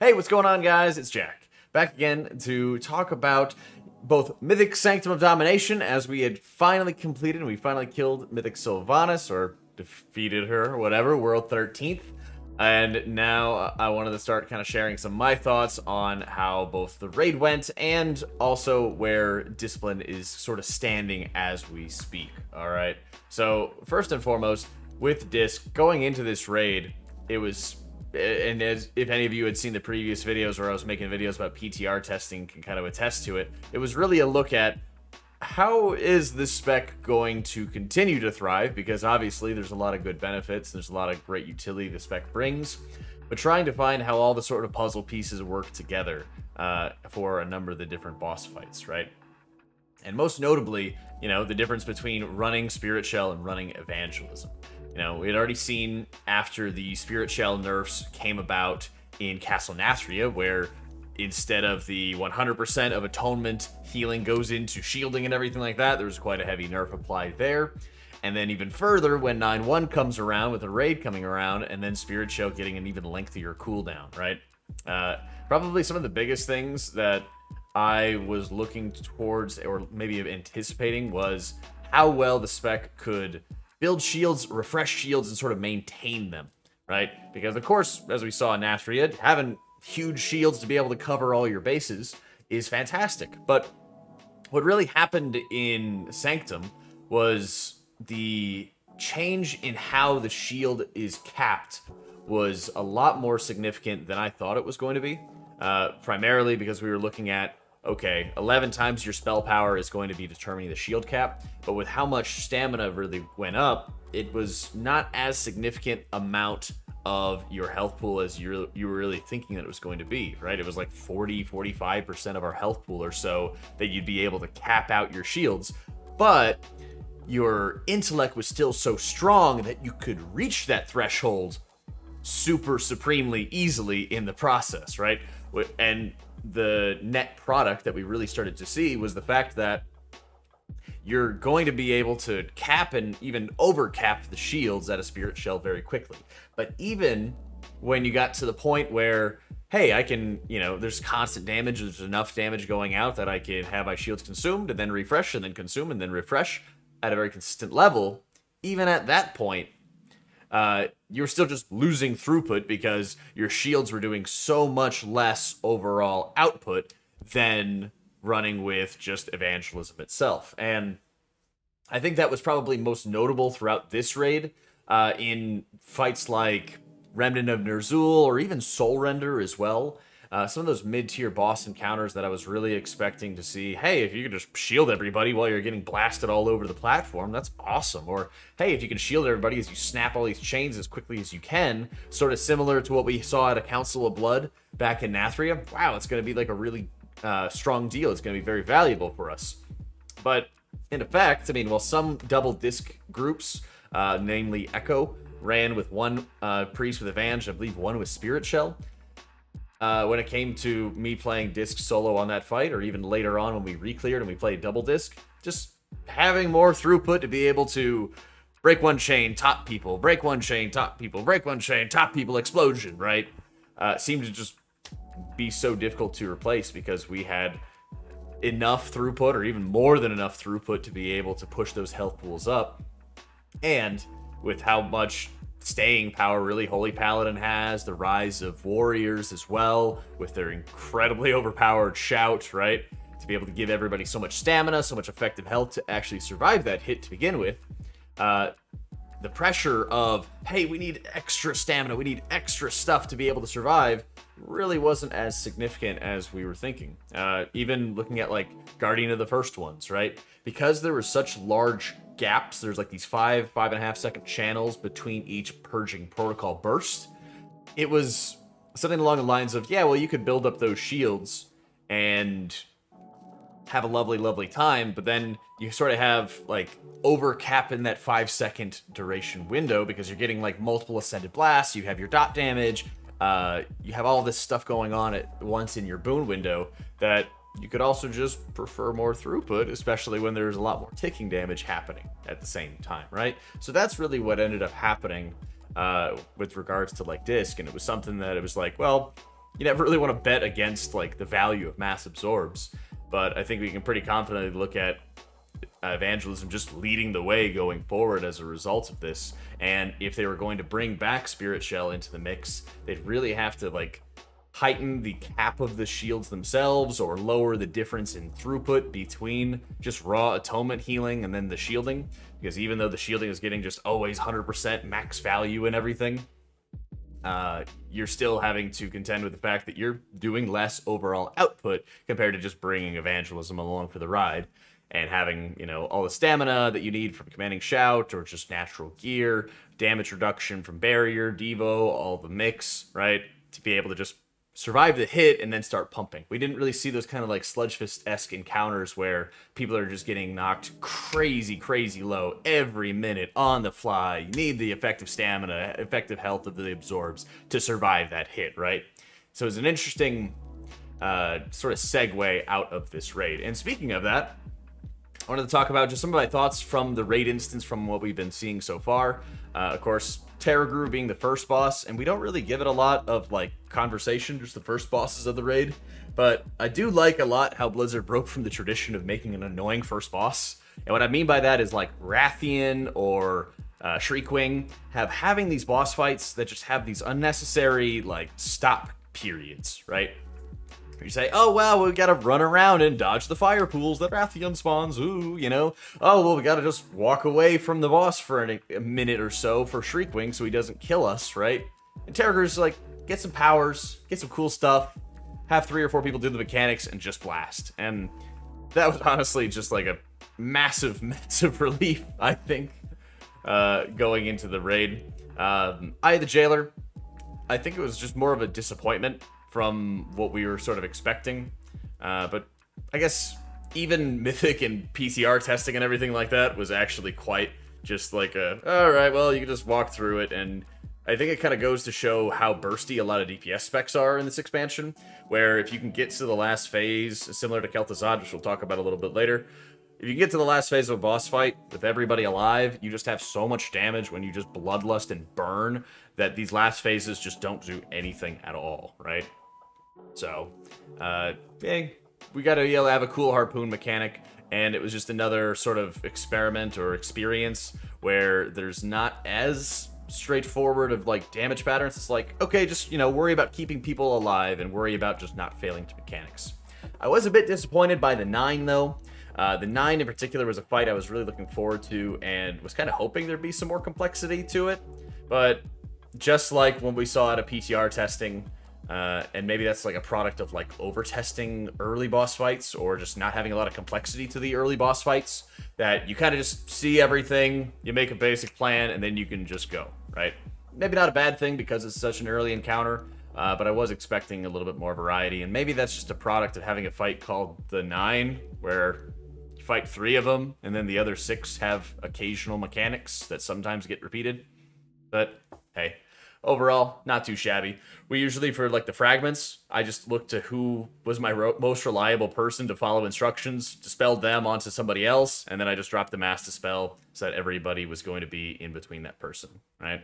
Hey, what's going on, guys? It's Jack. Back again to talk about both Mythic Sanctum of Domination, as we had finally completed, and we finally killed Mythic Sylvanas, or defeated her, or whatever, World 13th. And now I wanted to start kind of sharing some of my thoughts on how both the raid went, and also where Discipline is sort of standing as we speak, alright? So, first and foremost, with Disc, going into this raid, it was... And if any of you had seen the previous videos where I was making videos about PTR testing, can kind of attest to it, it was really a look at how is this spec going to continue to thrive, because obviously there's a lot of good benefits, there's a lot of great utility the spec brings, but trying to find how all the sort of puzzle pieces work together for a number of the different boss fights, right? And most notably, you know, the difference between running Spirit Shell and running Evangelism. You know, we had already seen after the Spirit Shell nerfs came about in Castle Nathria, where instead of the 100% of atonement healing goes into shielding and everything like that, there was quite a heavy nerf applied there. And then even further, when 9-1 comes around with a raid coming around, and then Spirit Shell getting an even lengthier cooldown, right? Probably some of the biggest things that I was looking towards, or maybe anticipating, was how well the spec could build shields, refresh shields, and sort of maintain them, right? Because, of course, as we saw in Nathria, having huge shields to be able to cover all your bases is fantastic. But what really happened in Sanctum was the change in how the shield is capped was a lot more significant than I thought it was going to be. Primarily because we were looking at, okay, 11 times your spell power is going to be determining the shield cap, but with how much stamina really went up, it was not as significant amount of your health pool as you were really thinking that it was going to be, right? It was like 40-45% of our health pool or so that you'd be able to cap out your shields, but your intellect was still so strong that you could reach that threshold super supremely easily in the process, right? And the net product that we really started to see was the fact that you're going to be able to cap and even overcap the shields at a Spirit Shell very quickly. But even when you got to the point where, hey, I can, you know, there's constant damage, there's enough damage going out that I can have my shields consumed and then refresh and then consume and then refresh at a very consistent level, even at that point, you're still just losing throughput because your shields were doing so much less overall output than running with just Evangelism itself. And I think that was probably most notable throughout this raid in fights like Remnant of Ner'zhul or even Soul Render as well. Some of those mid-tier boss encounters that I was really expecting to see, hey, if you could just shield everybody while you're getting blasted all over the platform, that's awesome. Or, hey, if you can shield everybody as you snap all these chains as quickly as you can, sort of similar to what we saw at a Council of Blood back in Nathria. Wow, it's going to be like a really strong deal. It's going to be very valuable for us. But in effect, I mean, while some double disc groups, namely Echo, ran with one priest with Evange, I believe one with Spirit Shell, when it came to me playing disc solo on that fight, or even later on when we re-cleared and we played double disc, just having more throughput to be able to break one chain, top people, break one chain, top people, break one chain, top people, explosion, right? Seemed to just be so difficult to replace because we had enough throughput, or even more than enough throughput, to be able to push those health pools up. And with how much staying power really Holy Paladin has, the rise of warriors as well, with their incredibly overpowered shout, right? To be able to give everybody so much stamina, so much effective health to actually survive that hit to begin with. The pressure of, hey, we need extra stamina, we need extra stuff to be able to survive, really wasn't as significant as we were thinking. Even looking at, like, Guardian of the First Ones, right? Because there were such large gaps, there's like these 5.5 second channels between each purging protocol burst. It was something along the lines of, yeah, well, you could build up those shields and have a lovely time, but then you sort of have like over cap in that 5-second duration window because you're getting like multiple ascended blasts, you have your dot damage, you have all this stuff going on at once in your boon window that you could also just prefer more throughput, especially when there's a lot more ticking damage happening at the same time, right? So that's really what ended up happening with regards to like disc, and it was something that it was like, well, you never really want to bet against like the value of mass absorbs, but I think we can pretty confidently look at Evangelism just leading the way going forward as a result of this. And if they were going to bring back Spirit Shell into the mix, they'd really have to like heighten the cap of the shields themselves or lower the difference in throughput between just raw atonement healing and then the shielding, because even though the shielding is getting just always 100% max value and everything, you're still having to contend with the fact that you're doing less overall output compared to just bringing Evangelism along for the ride and having, you know, all the stamina that you need from Commanding Shout or just natural gear, damage reduction from Barrier, Devo, all the mix, right? To be able to just survive the hit and then start pumping. We didn't really see those kind of like Sludge Fist-esque encounters where people are just getting knocked crazy, crazy low every minute on the fly. You need the effective stamina, effective health of the absorbs to survive that hit, right? So it's an interesting sort of segue out of this raid. And speaking of that, I wanted to talk about just some of my thoughts from the raid instance from what we've been seeing so far. Of course, Terragru being the first boss, and we don't really give it a lot of like conversation, just the first bosses of the raid. But I do like a lot how Blizzard broke from the tradition of making an annoying first boss. And what I mean by that is like Rathian or Shriekwing having these boss fights that just have these unnecessary like stop periods, right? You say, oh, well, we gotta run around and dodge the fire pools that Rathian spawns, ooh, you know? Oh, well, we gotta just walk away from the boss for a minute or so for Shriekwing so he doesn't kill us, right? And Terragru's like, get some powers, get some cool stuff, have 3 or 4 people do the mechanics, and just blast. And that was honestly just like a massive, massive relief, I think, going into the raid. I, the Jailer, I think it was just more of a disappointment from what we were sort of expecting. But I guess even Mythic and PCR testing and everything like that was actually quite just like alright, well, you can just walk through it. And I think it kind of goes to show how bursty a lot of DPS specs are in this expansion, where if you can get to the last phase, similar to Kel'thuzad, which we'll talk about a little bit later, if you get to the last phase of a boss fight with everybody alive, you just have so much damage when you just bloodlust and burn that these last phases just don't do anything at all, right? So, we got to be able to have a cool harpoon mechanic, and it was just another sort of experiment or experience where there's not as straightforward of like damage patterns. It's like, okay, just, you know, worry about keeping people alive and worry about just not failing to mechanics. I was a bit disappointed by the 9 though. The 9 in particular was a fight I was really looking forward to and was kind of hoping there'd be some more complexity to it, but just like when we saw at a PTR testing, and maybe that's like a product of like over-testing early boss fights or just not having a lot of complexity to the early boss fights, that you kind of just see everything, you make a basic plan, and then you can just go, right? Maybe not a bad thing because it's such an early encounter, but I was expecting a little bit more variety, and maybe that's just a product of having a fight called the 9, where you fight 3 of them, and then the other 6 have occasional mechanics that sometimes get repeated. But, hey, overall, not too shabby. We usually, for like the fragments, I just looked to who was my most reliable person to follow instructions, dispelled them onto somebody else, and then I just dropped the mass dispel so that everybody was going to be in between that person, right?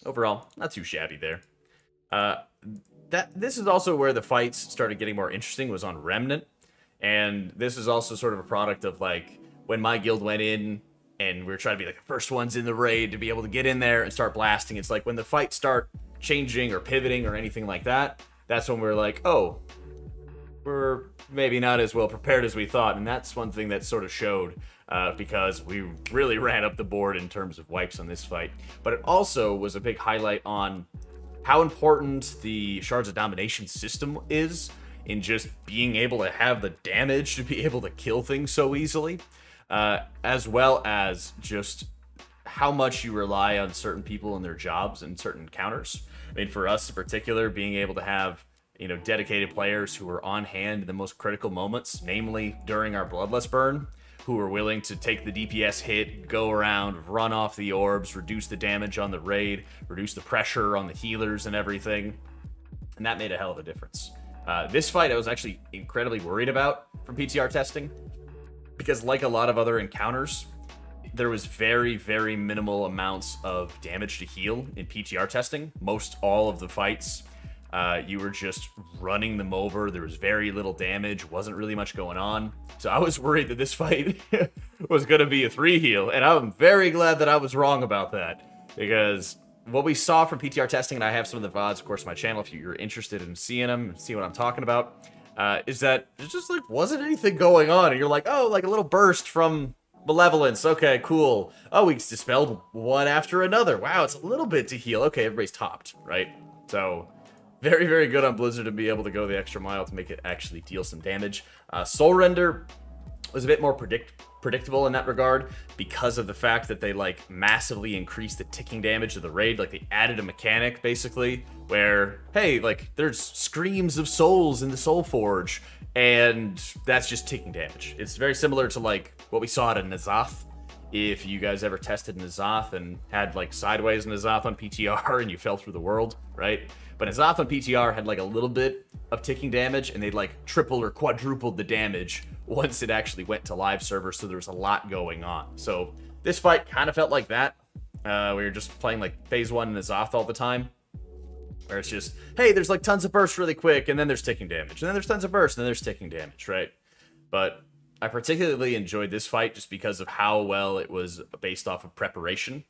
Overall, not too shabby there. This is also where the fights started getting more interesting, was on Remnant, and this is also sort of a product of like when my guild went in and we were trying to be like the first ones in the raid to be able to get in there and start blasting. It's like when the fights start changing or pivoting or anything like that, that's when we're like, oh, we're maybe not as well prepared as we thought. And that's one thing that sort of showed because we really ran up the board in terms of wipes on this fight. But it also was a big highlight on how important the Shards of Domination system is in just being able to have the damage to be able to kill things so easily. As well as just how much you rely on certain people and their jobs and certain encounters. I mean, for us in particular, being able to have, you know, dedicated players who are on hand in the most critical moments, namely during our Bloodlust burn, who are willing to take the DPS hit, go around, run off the orbs, reduce the damage on the raid, reduce the pressure on the healers and everything. And that made a hell of a difference. This fight I was actually incredibly worried about from PTR testing, because like a lot of other encounters, there was very, very minimal amounts of damage to heal in PTR testing. Most all of the fights You were just running them over. There was very little damage, wasn't really much going on. So I was worried that this fight was going to be a 3 heal, and I'm very glad that I was wrong about that, because what we saw from PTR testing, and I have some of the VODs, of course, on my channel if you're interested in seeing them and see what I'm talking about, is that there just like wasn't anything going on, and you're like, oh, like a little burst from Malevolence. Okay, cool. Oh, we dispelled one after another. Wow, it's a little bit to heal. Okay, everybody's topped, right? So very, very good on Blizzard to be able to go the extra mile to make it actually deal some damage. Soul Render was a bit more predictable in that regard because of the fact that they like massively increased the ticking damage of the raid. Like they added a mechanic basically where, hey, like there's screams of souls in the Soul Forge, and that's just ticking damage. It's very similar to like what we saw at N'Zoth. If you guys ever tested N'Zoth and had like sideways N'Zoth on PTR and you fell through the world, right? But N'Zoth on PTR had like a little bit of ticking damage, and they'd like tripled or quadrupled the damage once it actually went to live server, so there was a lot going on. So this fight kind of felt like that. We were just playing like phase 1 N'Zoth all the time, where it's just, hey, there's like tons of bursts really quick, and then there's ticking damage, and then there's tons of bursts, and then there's ticking damage, right? But I particularly enjoyed this fight just because of how well it was based off of preparation.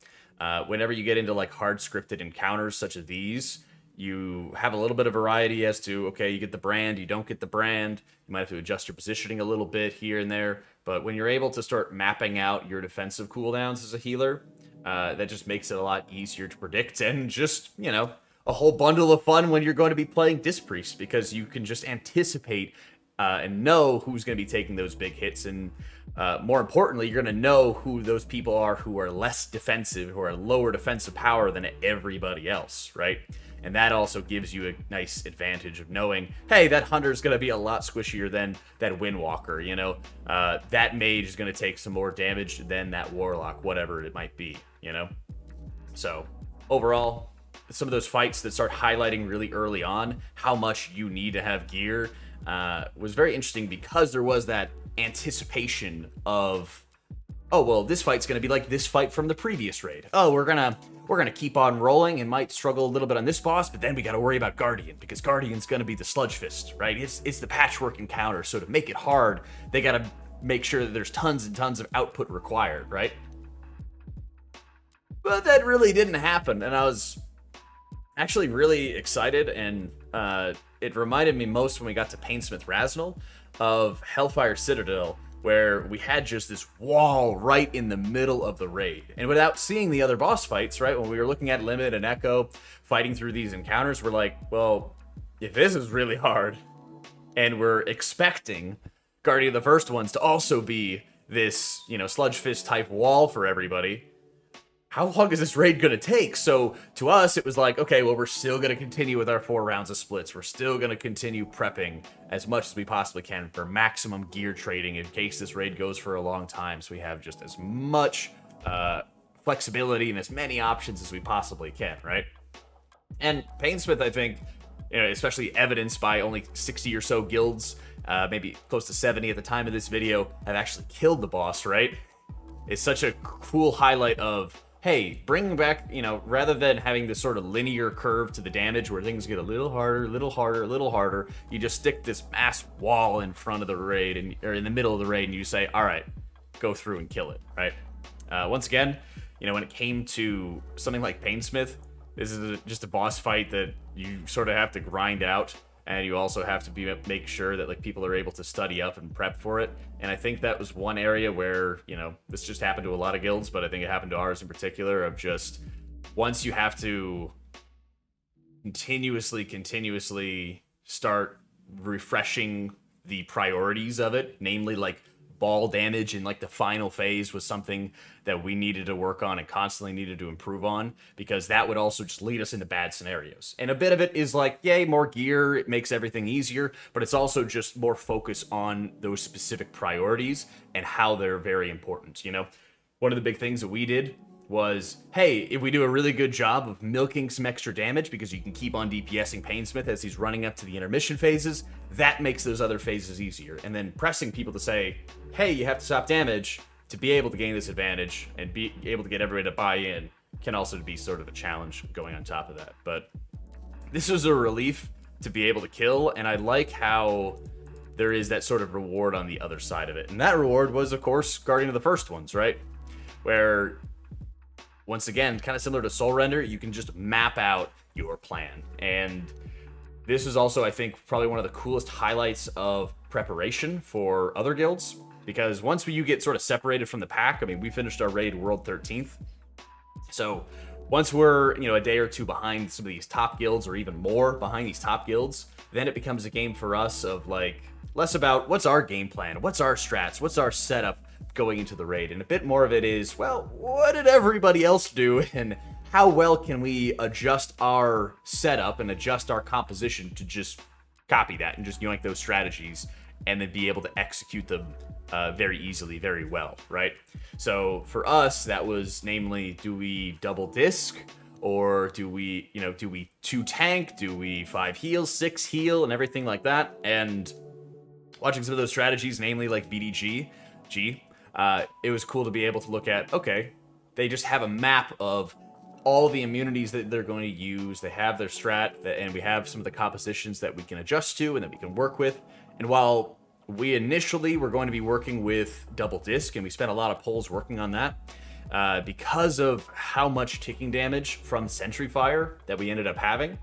Whenever you get into like hard scripted encounters such as these, you have a little bit of variety as to, okay, you get the brand, you don't get the brand, you might have to adjust your positioning a little bit here and there, but when you're able to start mapping out your defensive cooldowns as a healer, that just makes it a lot easier to predict, and just, you know, a whole bundle of fun when you're going to be playing Disc Priest, because you can just anticipate and know who's going to be taking those big hits, and more importantly, you're going to know who those people are who are less defensive, who are lower defensive power than everybody else, right? And that also gives you a nice advantage of knowing, hey, that Hunter's going to be a lot squishier than that Windwalker, you know? That Mage is going to take some more damage than that Warlock, whatever it might be, you know? So, overall, some of those fights that start highlighting really early on how much you need to have gear was very interesting, because there was that anticipation of, oh, well, this fight's going to be like this fight from the previous raid. Oh, we're gonna keep on rolling and might struggle a little bit on this boss, but then we got to worry about Guardian, because Guardian's going to be the Sludge Fist, right? It's the patchwork encounter, so to make it hard, they got to make sure that there's tons and tons of output required, right? But that really didn't happen, and I was actually really excited, and it reminded me most when we got to Painsmith Raznal of Hellfire Citadel, where we had just this wall right in the middle of the raid. And without seeing the other boss fights, right, when we were looking at Limit and Echo fighting through these encounters, we're like, well, if this is really hard, and we're expecting Guardian of the First Ones to also be this, you know, Sludge Fist type wall for everybody, how long is this raid going to take? So to us, it was like, okay, well, we're still going to continue with our 4 rounds of splits. We're still going to continue prepping as much as we possibly can for maximum gear trading in case this raid goes for a long time. So we have just as much flexibility and as many options as we possibly can, right? And Painsmith, I think, you know, especially evidenced by only 60 or so guilds, maybe close to 70 at the time of this video, have actually killed the boss, right? It's such a cool highlight of, hey, bringing back, you know, rather than having this sort of linear curve to the damage where things get a little harder, a little harder, a little harder, you just stick this mass wall in front of the raid, and or in the middle of the raid, and you say, all right, go through and kill it, right? Once again, you know, when it came to something like Painsmith, this is just a boss fight that you sort of have to grind out, and you also have to make sure that like people are able to study up and prep for it. And I think that was one area where, you know, this just happened to a lot of guilds, but I think it happened to ours in particular, of just once you have to continuously start refreshing the priorities of it, namely like ball damage in like the final phase was something that we needed to work on and constantly needed to improve on, because that would also just lead us into bad scenarios. And a bit of it is like, yay, more gear, it makes everything easier, but it's also just more focus on those specific priorities and how they're very important. You know, one of the big things that we did was, hey, if we do a really good job of milking some extra damage, because you can keep on DPSing Painsmith as he's running up to the intermission phases, that makes those other phases easier. And then pressing people to say, hey, you have to stop damage to be able to gain this advantage and be able to get everybody to buy in can also be sort of a challenge going on top of that. But this was a relief to be able to kill, and I like how there is that sort of reward on the other side of it. And that reward was, of course, Guardian of the First Ones, right? Where, once again, kind of similar to Soul Render, you can just map out your plan. And this is also, I think, probably one of the coolest highlights of preparation for other guilds. Because once you get sort of separated from the pack, I mean, we finished our raid World 13th. So once we're, you know, a day or two behind some of these top guilds, or even more behind these top guilds, then it becomes a game for us of, like, less about what's our game plan, what's our strats, what's our setup going into the raid, and a bit more of it is, well, what did everybody else do, and how well can we adjust our setup and adjust our composition to just copy that and just yoink those strategies and then be able to execute them very easily, very well, right? So for us, that was namely, do we double disc, or do we, you know, do we 2 tank, do we 5 heal, 6 heal, and everything like that? And watching some of those strategies, namely like BDG, it was cool to be able to look at, okay, they just have a map of all the immunities that they're going to use. They have their strat, and we have some of the compositions that we can adjust to and that we can work with. And while we initially were going to be working with double disc, and we spent a lot of polls working on that, because of how much ticking damage from Sentry Fire that we ended up having,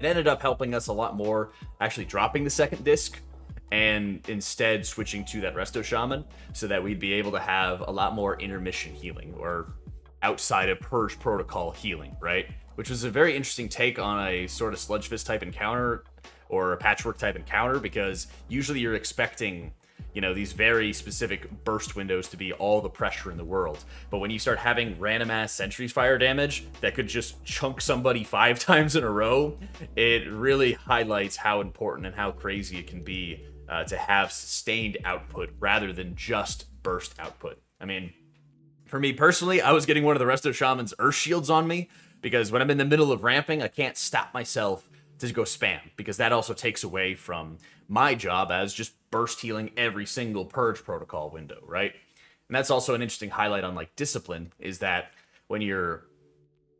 it ended up helping us a lot more actually dropping the second disc and instead switching to that Resto Shaman, so that we'd be able to have a lot more intermission healing, or outside of Purge Protocol healing, right? Which was a very interesting take on a sort of Sludge Fist type encounter, or a Patchwork type encounter, because usually you're expecting, you know, these very specific burst windows to be all the pressure in the world. But when you start having random ass Sentry Fire damage that could just chunk somebody 5 times in a row, it really highlights how important and how crazy it can be to have sustained output rather than just burst output. I mean, for me personally, I was getting one of the Resto Shaman's Earth Shields on me, because when I'm in the middle of ramping, I can't stop myself to go spam, because that also takes away from my job as just burst healing every single Purge Protocol window, right? And that's also an interesting highlight on, like, Discipline, is that when you're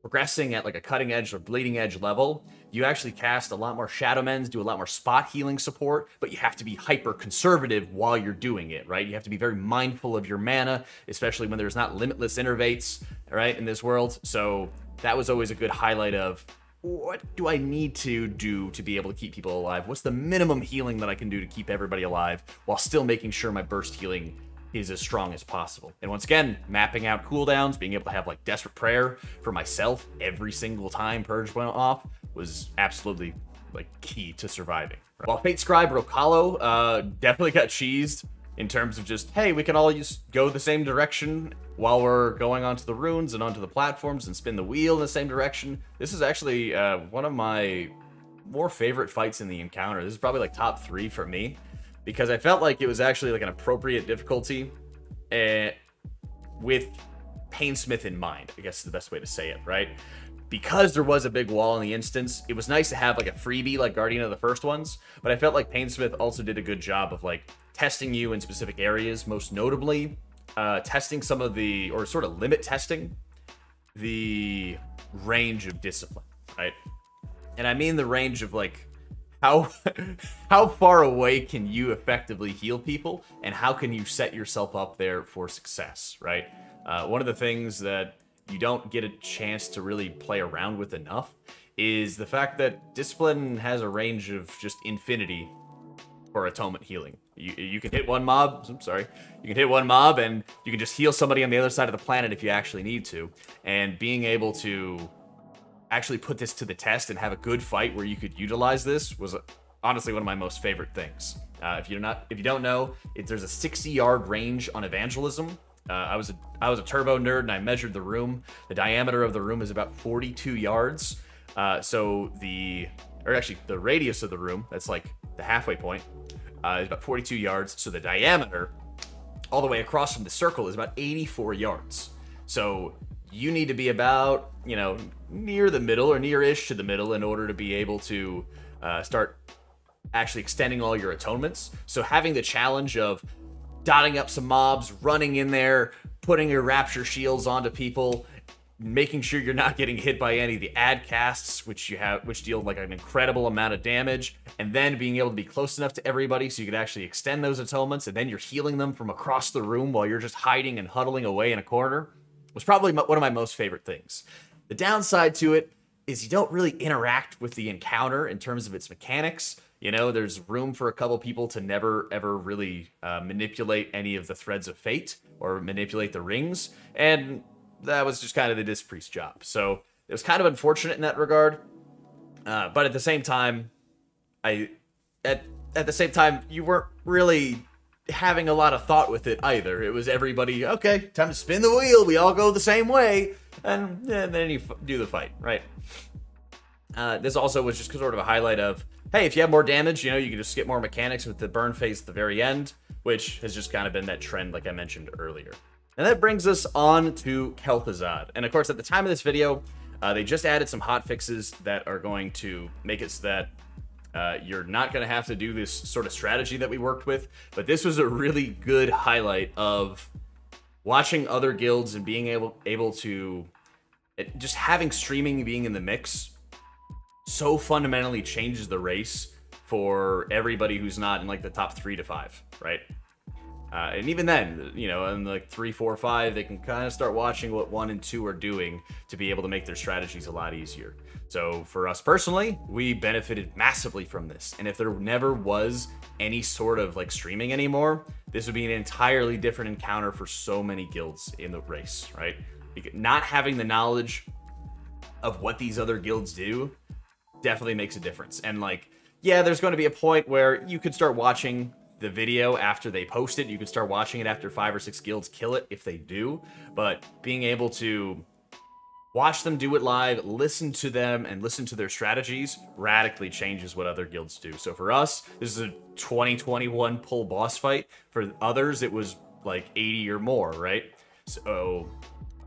progressing at, like, a cutting edge or bleeding edge level, you actually cast a lot more Shadow Mends, do a lot more spot healing support, but you have to be hyper conservative while you're doing it, right? You have to be very mindful of your mana, especially when there's not limitless innervates, right, in this world. So that was always a good highlight of, what do I need to do to be able to keep people alive? What's the minimum healing that I can do to keep everybody alive while still making sure my burst healing is as strong as possible? And once again, mapping out cooldowns, being able to have, like, Desperate Prayer for myself every single time Purge went off was absolutely, like, key to surviving. While Fate Scribe Rokalo definitely got cheesed in terms of just, hey, we can all just go the same direction while we're going onto the runes and onto the platforms and spin the wheel in the same direction. This is actually one of my more favorite fights in the encounter. This is probably, like, top 3 for me, because I felt like it was actually, like, an appropriate difficulty with Painsmith in mind, I guess is the best way to say it, right? Because there was a big wall in the instance, it was nice to have, like, a freebie like Guardian of the First Ones, but I felt like Painsmith also did a good job of, like, testing you in specific areas, most notably testing some of the, or sort of limit testing the range of Discipline, right? And I mean the range of, like, how far away can you effectively heal people, and how can you set yourself up there for success, right? One of the things that you don't get a chance to really play around with enough is the fact that Discipline has a range of just infinity for atonement healing. You can hit one mob, you can hit one mob and you can just heal somebody on the other side of the planet if you actually need to. And being able to actually put this to the test and have a good fight where you could utilize this was honestly one of my most favorite things. If you don't know, there's a 60-yard range on Evangelism. I was a turbo nerd and I measured the room. The diameter of the room is about 42 yards. So the radius of the room, that's like the halfway point, is about 42 yards. So the diameter all the way across from the circle is about 84 yards. So you need to be about, you know, near the middle or near-ish to the middle in order to be able to start actually extending all your atonements. So having the challenge of dotting up some mobs, running in there, putting your rapture shields onto people, making sure you're not getting hit by any of the ad casts, which deal like an incredible amount of damage, and then being able to be close enough to everybody so you could actually extend those atonements, and then you're healing them from across the room while you're just hiding and huddling away in a corner, was probably one of my most favorite things. The downside to it is you don't really interact with the encounter in terms of its mechanics. You know, there's room for a couple people to never, ever really manipulate any of the threads of fate or manipulate the rings, and that was just kind of the Disc Priest's job. So it was kind of unfortunate in that regard, but at the same time, at the same time, you weren't really having a lot of thought with it either. It was everybody, okay, time to spin the wheel, we all go the same way, and then you do the fight, right? This also was just sort of a highlight of, hey, if you have more damage, you know, you can just skip more mechanics with the burn phase at the very end, which has just kind of been that trend like I mentioned earlier. And that brings us on to Kel'thuzad. And of course, at the time of this video, they just added some hot fixes that are going to make it so that you're not going to have to do this sort of strategy that we worked with. But this was a really good highlight of watching other guilds and being able to just having streaming being in the mix so fundamentally changes the race for everybody who's not in like the top 3 to 5, right? And even then, you know, in like 3, 4, 5, they can kind of start watching what 1 and 2 are doing to be able to make their strategies a lot easier. So for us personally, we benefited massively from this. And if there never was any sort of like streaming anymore, this would be an entirely different encounter for so many guilds in the race, right? Not having the knowledge of what these other guilds do definitely makes a difference. And like, yeah, there's going to be a point where you could start watching the video after they post it. You could start watching it after 5 or 6 guilds kill it if they do. But being able to watch them do it live, listen to them, and listen to their strategies radically changes what other guilds do. So for us, this is a 2021 pull boss fight. For others, it was like 80 or more, right? So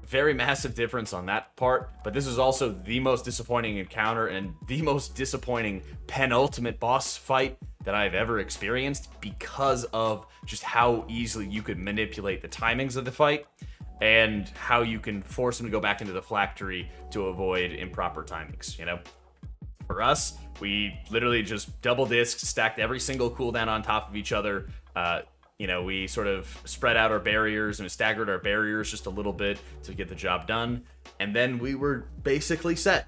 very massive difference on that part, but this is also the most disappointing encounter and the most disappointing penultimate boss fight that I've ever experienced because of just how easily you could manipulate the timings of the fight and how you can force them to go back into the phylactery to avoid improper timings, you know? For us, we literally just double disc, stacked every single cooldown on top of each other. You know, we sort of spread out our barriers and staggered our barriers just a little bit to get the job done. And then we were basically set.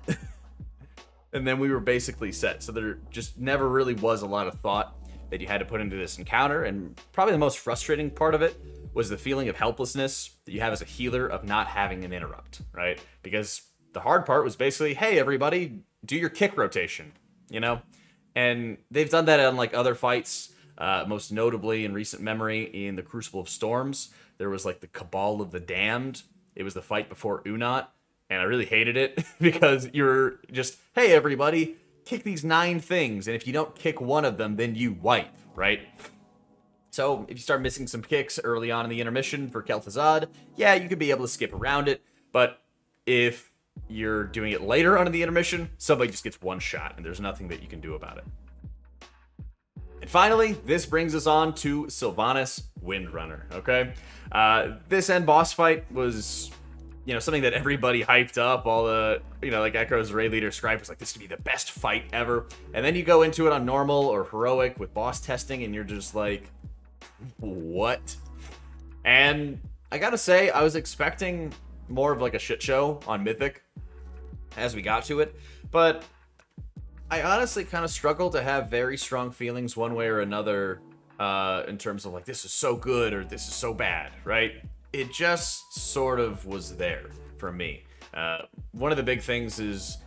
So there just never really was a lot of thought that you had to put into this encounter. And probably the most frustrating part of it was the feeling of helplessness that you have as a healer of not having an interrupt, right? Because the hard part was basically, hey, everybody, do your kick rotation, you know? And they've done that on like other fights. Most notably in recent memory in the Crucible of Storms, there was like the Cabal of the Damned. It was the fight before Unot, and I really hated it because you're just, hey everybody, kick these 9 things, and if you don't kick one of them, then you wipe, right? So if you start missing some kicks early on in the intermission for Kel'thuzad, yeah, you could be able to skip around it, but if you're doing it later on in the intermission, somebody just gets one shot, and there's nothing that you can do about it. And finally, this brings us on to Sylvanas Windrunner, okay? This end boss fight was, you know, something that everybody hyped up. All the, you know, like Echo's raid leader Scribe was like, this could be the best fight ever. And then you go into it on normal or heroic with boss testing, and you're just like, what? And I gotta say, I was expecting more of like a shit show on Mythic as we got to it, but I honestly kind of struggle to have very strong feelings one way or another in terms of like, this is so good or this is so bad, right? It just sort of was there for me. One of the big things is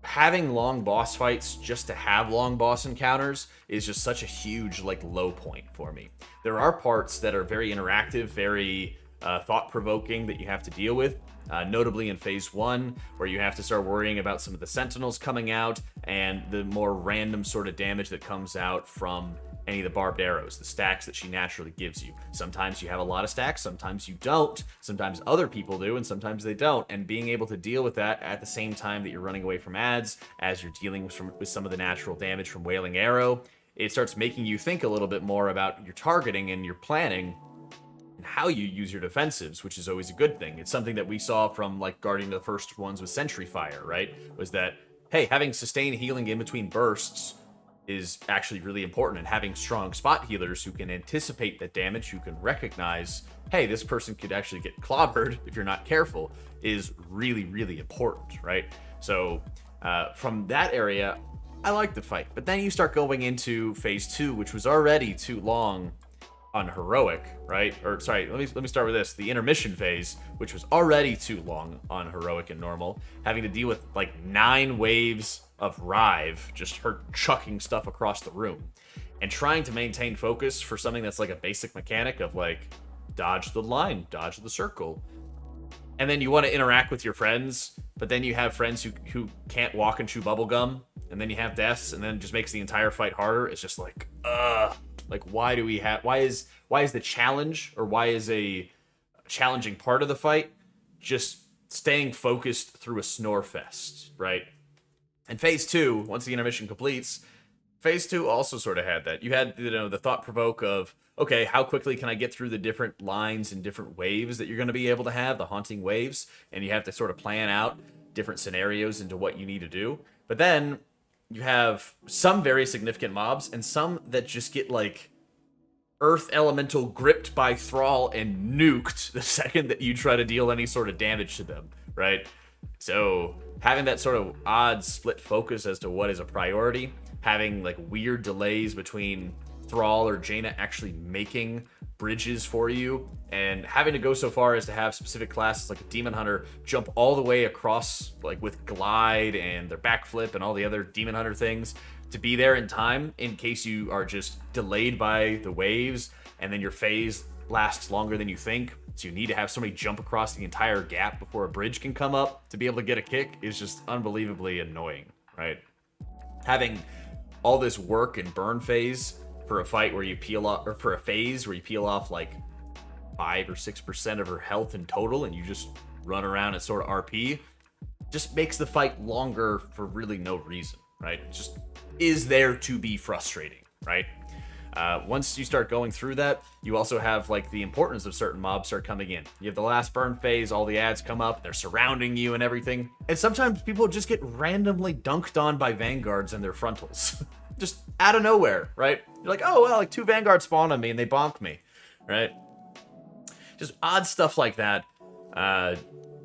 having long boss fights just to have long boss encounters is just such a huge like low point for me. There are parts that are very interactive, very thought-provoking that you have to deal with. Notably in Phase 1, where you have to start worrying about some of the Sentinels coming out and the more random sort of damage that comes out from any of the barbed arrows, the stacks that she naturally gives you. Sometimes you have a lot of stacks, sometimes you don't, sometimes other people do, and sometimes they don't. And being able to deal with that at the same time that you're running away from ads, as you're dealing with some of the natural damage from Wailing Arrow, it starts making you think a little bit more about your targeting and your planning. and how you use your defensives, which is always a good thing. It's something that we saw from like guarding the first ones with Sentry Fire, right? Was that, hey, having sustained healing in between bursts is actually really important, and having strong spot healers who can anticipate the damage, who can recognize, hey, this person could actually get clobbered if you're not careful, is really, really important, right? So from that area, I like the fight. But then you start going into phase 2, which was already too long on heroic, right? Or sorry, let me start with this. The intermission phase, which was already too long on heroic and normal, having to deal with like 9 waves of Rive, just her chucking stuff across the room, and trying to maintain focus for something that's like a basic mechanic of like dodge the line, dodge the circle. And then you want to interact with your friends, but then you have friends who can't walk and chew bubblegum, and then you have deaths, and then it just makes the entire fight harder. It's just like, why is the challenge, or why is a challenging part of the fight just staying focused through a snore fest, right? And phase 2, once the intermission completes, phase 2 also sort of had that. You had, the thought provoke of, okay, how quickly can I get through the different lines and different waves that you're going to be able to have, the haunting waves, and you have to sort of plan out different scenarios into what you need to do. But then you have some very significant mobs and some that just get like Earth Elemental gripped by Thrall and nuked the second that you try to deal any sort of damage to them, right? So having that sort of odd split focus as to what is a priority, having like weird delays between Thrall or Jaina actually making bridges for you, and having to go so far as to have specific classes like a Demon Hunter jump all the way across, like with Glide and their backflip and all the other Demon Hunter things, to be there in time in case you are just delayed by the waves and then your phase lasts longer than you think. So you need to have somebody jump across the entire gap before a bridge can come up to be able to get a kick is just unbelievably annoying, right? Having all this work and burn phase for a fight where you peel off, or for a phase where you peel off like 5 or 6% of her health in total and you just run around and sort of RP, just makes the fight longer for really no reason, right? It just is there to be frustrating, right? Once you start going through that, you also have like the importance of certain mobs start coming in. You have the last burn phase, all the ads come up, they're surrounding you and everything. And sometimes people just get randomly dunked on by vanguards and their frontals. Just out of nowhere, right? You're like, oh, well, like 2 vanguards spawn on me and they bonk me, right? Just odd stuff like that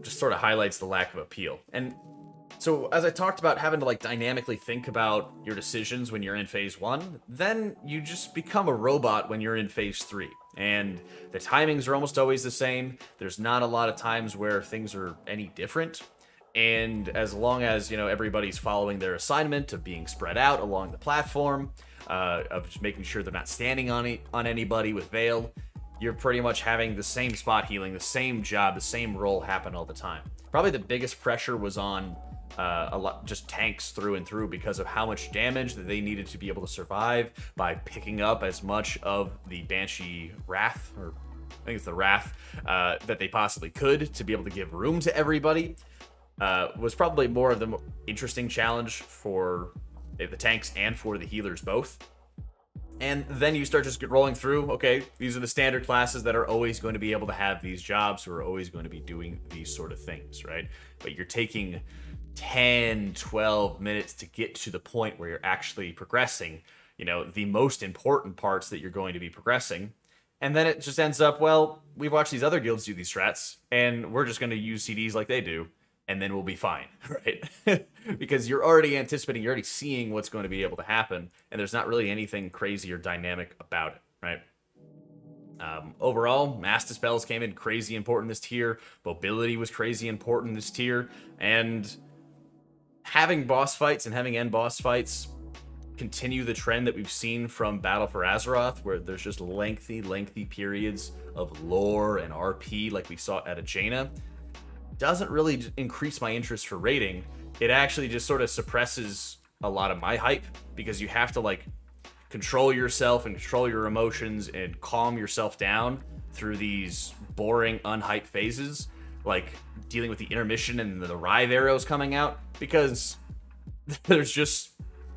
just sort of highlights the lack of appeal. And so as I talked about having to like dynamically think about your decisions when you're in phase 1, then you just become a robot when you're in phase 3. And the timings are almost always the same. There's not a lot of times where things are any different. And as long as, everybody's following their assignment of being spread out along the platform, of just making sure they're not standing on anybody with Veil, you're pretty much having the same spot healing, the same job, the same role happen all the time. Probably the biggest pressure was on a lot just tanks through and through because of how much damage that they needed to be able to survive by picking up as much of the Banshee Wrath, or I think it's the Wrath, that they possibly could to be able to give room to everybody. Was probably more of the interesting challenge for the tanks and for the healers both. And then you start just rolling through, okay, these are the standard classes that are always going to be able to have these jobs, who are always going to be doing these sort of things, right? But you're taking 10, 12 minutes to get to the point where you're actually progressing, the most important parts that you're going to be progressing. And then it just ends up, well, we've watched these other guilds do these strats, and we're just going to use CDs like they do, and then we'll be fine, right? Because you're already anticipating, you're already seeing what's going to be able to happen, and there's not really anything crazy or dynamic about it, right? Overall, Mass Dispels came in crazy important this tier, Mobility was crazy important this tier, and having boss fights and having end boss fights continue the trend that we've seen from Battle for Azeroth, where there's just lengthy periods of lore and RP like we saw at Jaina, doesn't really increase my interest for raiding. It actually just sort of suppresses a lot of my hype, because you have to like control yourself and control your emotions and calm yourself down through these boring, unhyped phases, like dealing with the intermission and the Rive arrows coming out, because there's just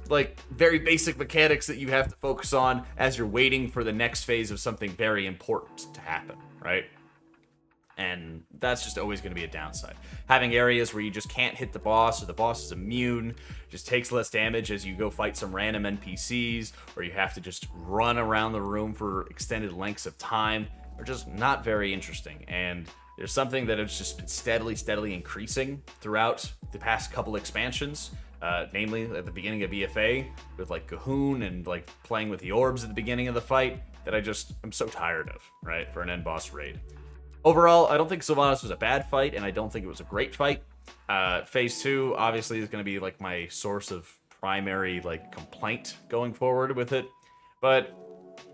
like very basic mechanics that you have to focus on as you're waiting for the next phase of something very important to happen, right? And that's just always going to be a downside. Having areas where you just can't hit the boss, or the boss is immune, just takes less damage as you go fight some random NPCs, or you have to just run around the room for extended lengths of time, are just not very interesting. And there's something that has just been steadily increasing throughout the past couple expansions, namely at the beginning of EFA, with like Cahoon and like playing with the orbs at the beginning of the fight, that I'm so tired of, right, for an end boss raid. Overall, I don't think Sylvanas was a bad fight, and I don't think it was a great fight. Phase 2, obviously, is going to be, like, my source of primary, like, complaint going forward with it. But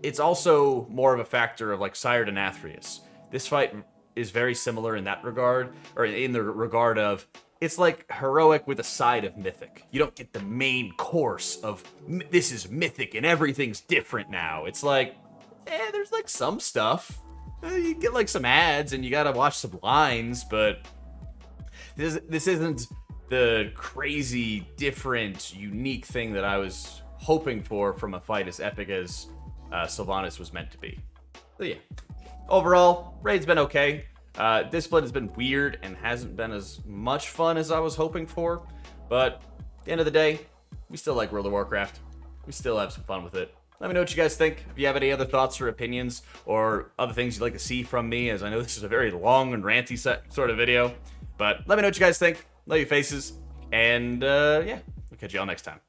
it's also more of a factor of, like, Sire Denathrius. This fight is very similar in that regard, or in the regard of, it's like heroic with a side of mythic. You don't get the main course of, this is mythic and everything's different now. It's like, there's, like, some stuff. You get like some ads and you gotta watch some lines, but this isn't the crazy, different, unique thing that I was hoping for from a fight as epic as Sylvanas was meant to be. So yeah, overall, raid's been okay. Discipline has been weird and hasn't been as much fun as I was hoping for, but at the end of the day, we still like World of Warcraft. We still have some fun with it. Let me know what you guys think. If you have any other thoughts or opinions or other things you'd like to see from me, as I know this is a very long and ranty sort of video. But let me know what you guys think. Love your faces. And yeah, we'll catch you all next time.